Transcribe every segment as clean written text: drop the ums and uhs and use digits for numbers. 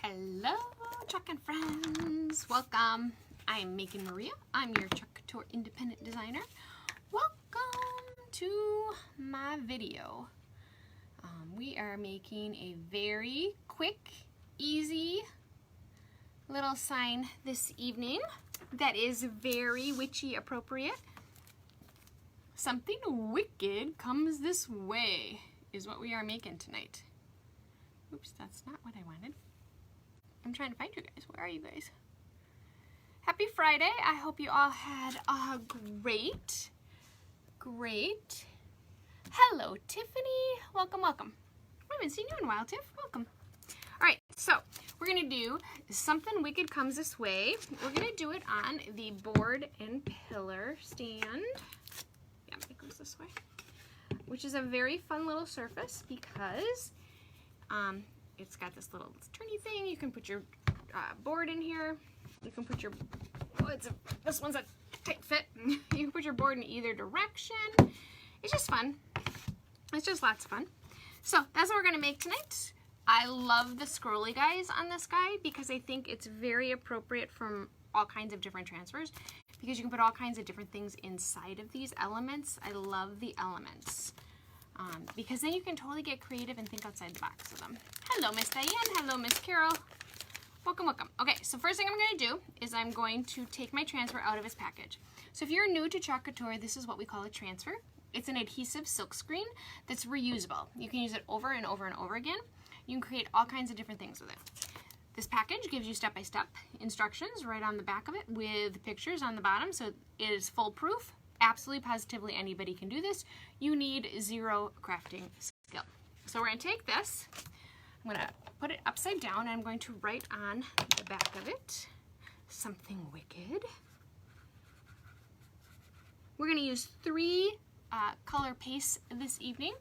Hello, Chalk and friends. Welcome. I am Making Maria. I'm your Chalk Couture independent designer. Welcome to my video. We are making a very quick, easy little sign this evening that is very witchy appropriate. Something wicked comes this way is what we are making tonight. Oops, that's not what I wanted. I'm trying to find you guys. Where are you guys? Happy Friday. I hope you all had a great. Hello, Tiffany. Welcome, welcome. I haven't seen you in a while, Tiff. Welcome. All right, so we're going to do Something Wicked Comes This Way. We're going to do it on the board and pillar stand. Yeah, it goes this way. Which is a very fun little surface because it's got this little turny thing. You can put your board in here. You can put your, this one's a tight fit. You can put your board in either direction. It's just fun. It's just lots of fun. So that's what we're gonna make tonight. I love the scrolly guys on this guy because I think it's very appropriate from all kinds of different transfers because you can put all kinds of different things inside of these elements. I love the elements. Because then you can totally get creative and think outside the box with them. Hello, Miss Diane. Hello, Miss Carol. Welcome, welcome. Okay, so first thing I'm going to do is I'm going to take my transfer out of its package. So if you're new to Chalk Couture, this is what we call a transfer. It's an adhesive silk screen that's reusable. You can use it over and over and over again. You can create all kinds of different things with it. This package gives you step-by-step instructions right on the back of it with pictures on the bottom, so it is foolproof. Absolutely, positively, anybody can do this. You need zero crafting skill. So we're going to take this, I'm going to put it upside down, and I'm going to write on the back of it, Something Wicked. We're going to use 3 color pastes this evening.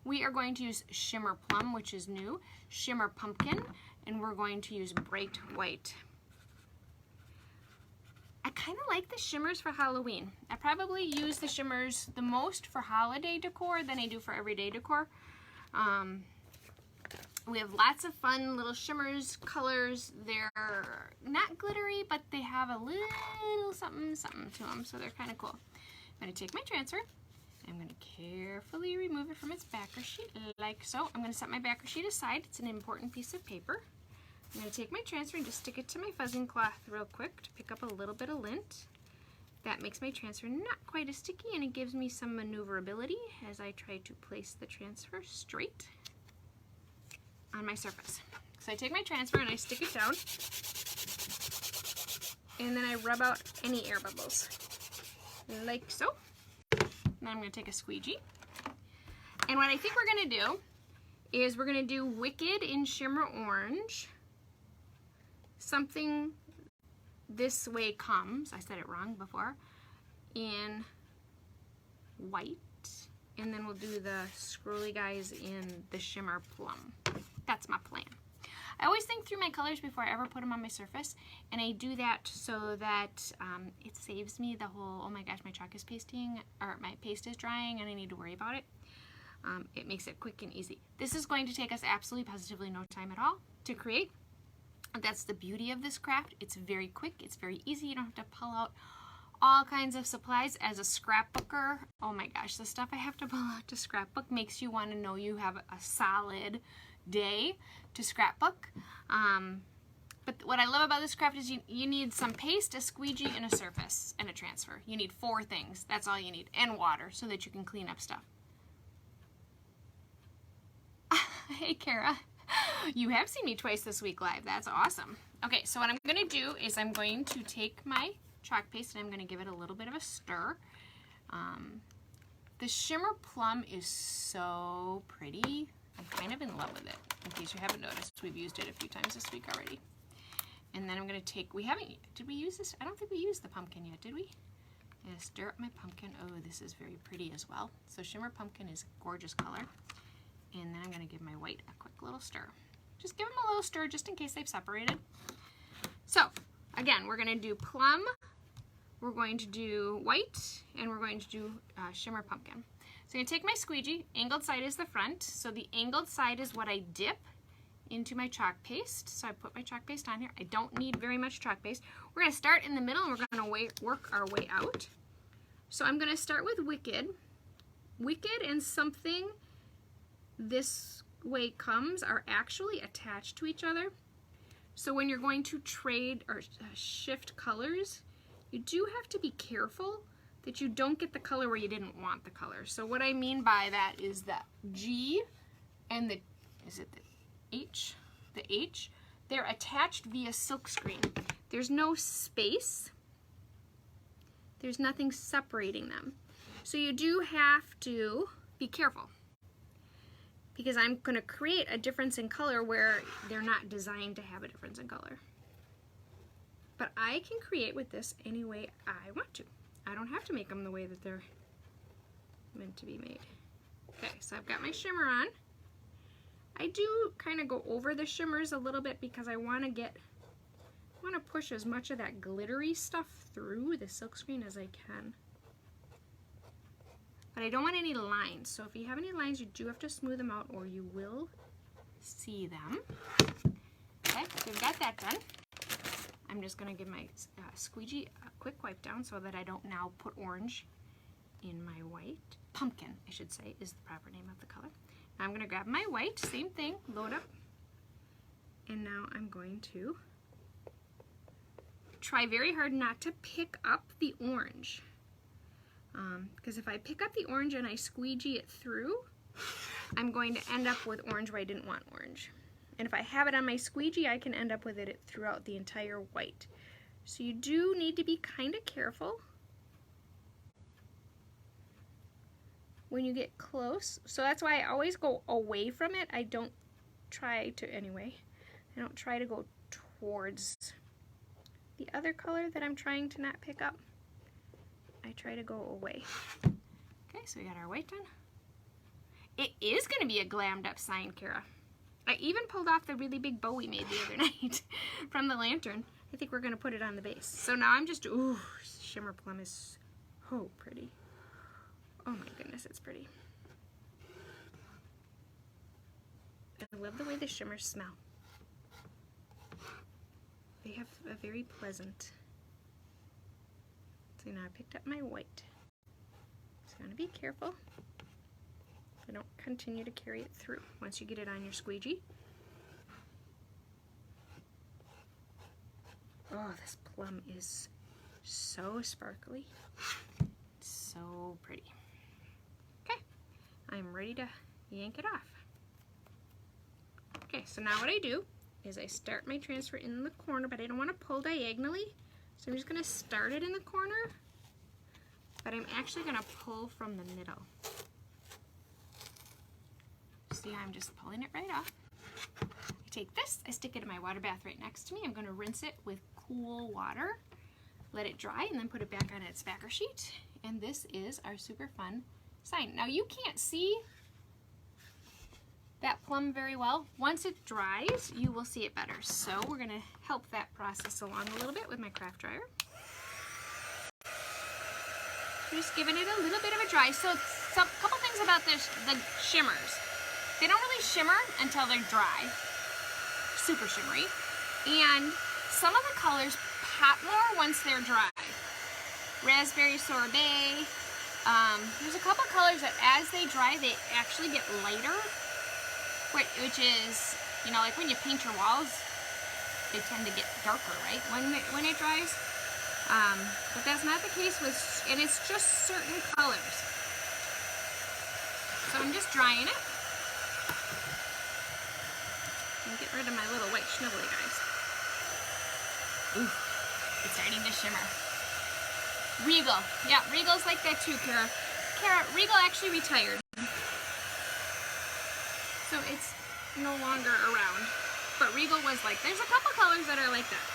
We are going to use Shimmer Plum, which is new, Shimmer Pumpkin, and we're going to use Bright White. I kind of like the shimmers for Halloween. I probably use the shimmers the most for holiday decor than I do for everyday decor. We have lots of fun little shimmers, colors. They're not glittery, but they have a little something to them, so they're kind of cool. I'm going to take my transfer. I'm going to carefully remove it from its backer sheet, like so. I'm going to set my backer sheet aside. It's an important piece of paper. I'm going to take my transfer and just stick it to my fuzzing cloth real quick to pick up a little bit of lint. That makes my transfer not quite as sticky, and it gives me some maneuverability as I try to place the transfer straight on my surface. So I take my transfer and I stick it down, and then I rub out any air bubbles, like so. Now I'm going to take a squeegee. And what I think we're going to do is we're going to do Wicked in Shimmer Orange. Something This Way Comes, I said it wrong before, in white, and then we'll do the scrolly guys in the Shimmer Plum. That's my plan. I always think through my colors before I ever put them on my surface, and I do that so that it saves me the whole, oh my gosh, my chalk is pasting, or my paste is drying and I need to worry about it. It makes it quick and easy. This is going to take us absolutely positively no time at all to create. That's the beauty of this craft. It's very quick, it's very easy. You don't have to pull out all kinds of supplies. As a scrapbooker, oh my gosh, the stuff I have to pull out to scrapbook makes you want to know you have a solid day to scrapbook. But what I love about this craft is you need some paste, a squeegee, and a surface, and a transfer. You need 4 things. That's all you need. And water so that you can clean up stuff. Hey, Kara. You have seen me twice this week live. That's awesome. Okay, so what I'm going to do is I'm going to take my chalk paste and I'm going to give it a little bit of a stir. The Shimmer Plum is so pretty. I'm kind of in love with it. In case you haven't noticed, we've used it a few times this week already. And then I'm going to take, did we use this? I don't think we used the pumpkin yet, did we? Yeah, stir up my pumpkin. Oh, this is very pretty as well. So Shimmer Pumpkin is a gorgeous color. And then I'm going to give my white a quick little stir. Just give them a little stir just in case they've separated. So, again, we're going to do plum, we're going to do white, and we're going to do Shimmer Pumpkin. So I'm going to take my squeegee. Angled side is the front. So the angled side is what I dip into my chalk paste. So I put my chalk paste on here. I don't need very much chalk paste. We're going to start in the middle and we're going to work our way out. So I'm going to start with Wicked. Wicked and Something This Way Comes are actually attached to each other. So when you're going to trade or shift colors, you do have to be careful that you don't get the color where you didn't want the color. So what I mean by that is that G and the, is it the H? The H, they're attached via silkscreen. There's no space. There's nothing separating them. So you do have to be careful, because I'm going to create a difference in color where they're not designed to have a difference in color. But I can create with this any way I want to. I don't have to make them the way that they're meant to be made. Okay, so I've got my shimmer on. I do kind of go over the shimmers a little bit because I want to push as much of that glittery stuff through the silkscreen as I can. But I don't want any lines, so if you have any lines, you do have to smooth them out or you will see them. Okay, so we've got that done. I'm just going to give my squeegee a quick wipe down so that I don't now put orange in my white. Pumpkin, I should say, is the proper name of the color. Now I'm going to grab my white, same thing, load up, and now I'm going to try very hard not to pick up the orange. Because if I pick up the orange and I squeegee it through, I'm going to end up with orange where I didn't want orange. And if I have it on my squeegee, I can end up with it throughout the entire white. So you do need to be kind of careful when you get close. So that's why I always go away from it. I don't try to, anyway, I don't try to go towards the other color that I'm trying to not pick up. I try to go away. Okay, so we got our white done. It is going to be a glammed up sign, Kara. I even pulled off the really big bow we made the other night from the lantern. I think we're going to put it on the base. So now I'm just, ooh, Shimmer Plum is so pretty. Oh my goodness, it's pretty. I love the way the shimmers smell. They have a very pleasant. So now I picked up my white. So I'm going to be careful. I don't continue to carry it through once you get it on your squeegee. Oh, this plum is so sparkly. So pretty. Okay, I'm ready to yank it off. Okay, so now what I do is I start my transfer in the corner, but I don't want to pull diagonally. So I'm just going to start it in the corner, but I'm actually going to pull from the middle. See, I'm just pulling it right off. I take this, I stick it in my water bath right next to me. I'm going to rinse it with cool water, let it dry, and then put it back on its backer sheet. And this is our super fun sign. Now you can't see that plum very well. Once it dries, you will see it better. So we're going to help that process along a little bit with my craft dryer. Just giving it a little bit of a dry. So a couple things about the shimmers. They don't really shimmer until they're dry. Super shimmery. And some of the colors pop more once they're dry. Raspberry sorbet. There's a couple colors that as they dry, they actually get lighter. Which is, you know, like when you paint your walls, they tend to get darker, right, when it dries. But that's not the case with, and it's just certain colors. So I'm just drying it. And get rid of my little white schnibbly guys. Ooh, it's starting to shimmer. Regal. Yeah, Regal's like that too, Kara. Regal actually retired. So it's no longer around. But Regal was like, there's a couple colors that are like that.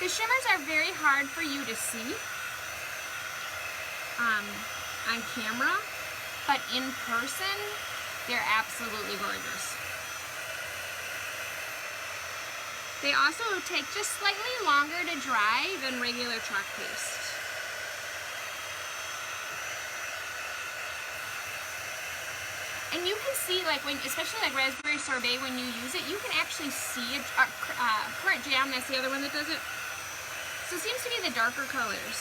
The shimmers are very hard for you to see on camera, but in person, they're absolutely gorgeous. They also take just slightly longer to dry than regular chalk paste. And you see, like, when, especially like raspberry sorbet, when you use it, you can actually see it. Currant jam, that's the other one that does it. So it seems to be the darker colors.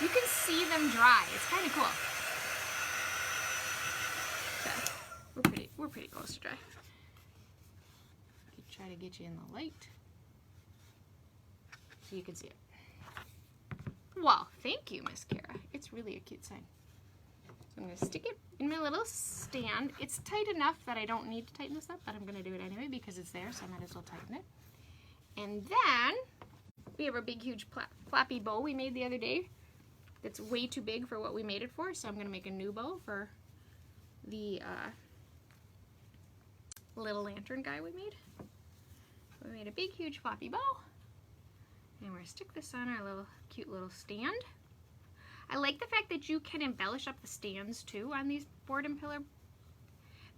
You can see them dry. It's kind of cool. Okay, we're pretty close to dry. Try to get you in the light so you can see it. Well, thank you, Miss Kara. It's really a cute sign. So I'm going to stick it in my little stand. It's tight enough that I don't need to tighten this up, but I'm going to do it anyway because it's there, so I might as well tighten it. And then we have our big, huge flappy bow we made the other day. That's way too big for what we made it for, so I'm going to make a new bow for the little lantern guy we made. We made a big, huge floppy bow. And we're going to stick this on our little cute little stand. I like the fact that you can embellish up the stands too on these board and pillar.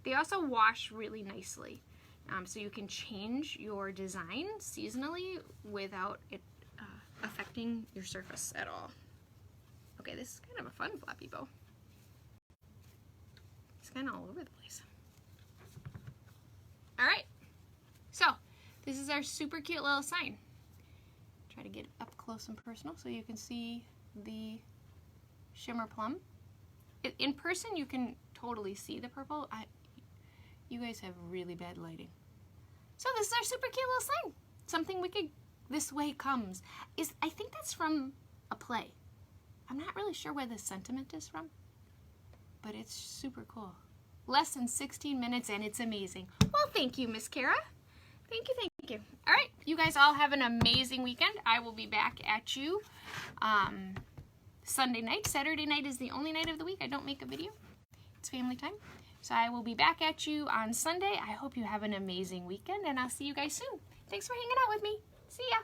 They also wash really nicely. So you can change your design seasonally without it affecting your surface at all. Okay, this is kind of a fun floppy bow. It's kind of all over the place. All right, so this is our super cute little sign. Try to get up close and personal so you can see the shimmer plum. In person, you can totally see the purple. You guys have really bad lighting. So this is our super cute little sign. Something wicked this way comes. I think that's from a play. I'm not really sure where the sentiment is from, but it's super cool. Less than 16 minutes and it's amazing. Well, thank you, Miss Kara. Thank you, thank you. All right, you guys all have an amazing weekend. I will be back at you Sunday night. Saturday night is the only night of the week I don't make a video. It's family time. So I will be back at you on Sunday. I hope you have an amazing weekend, and I'll see you guys soon. Thanks for hanging out with me. See ya.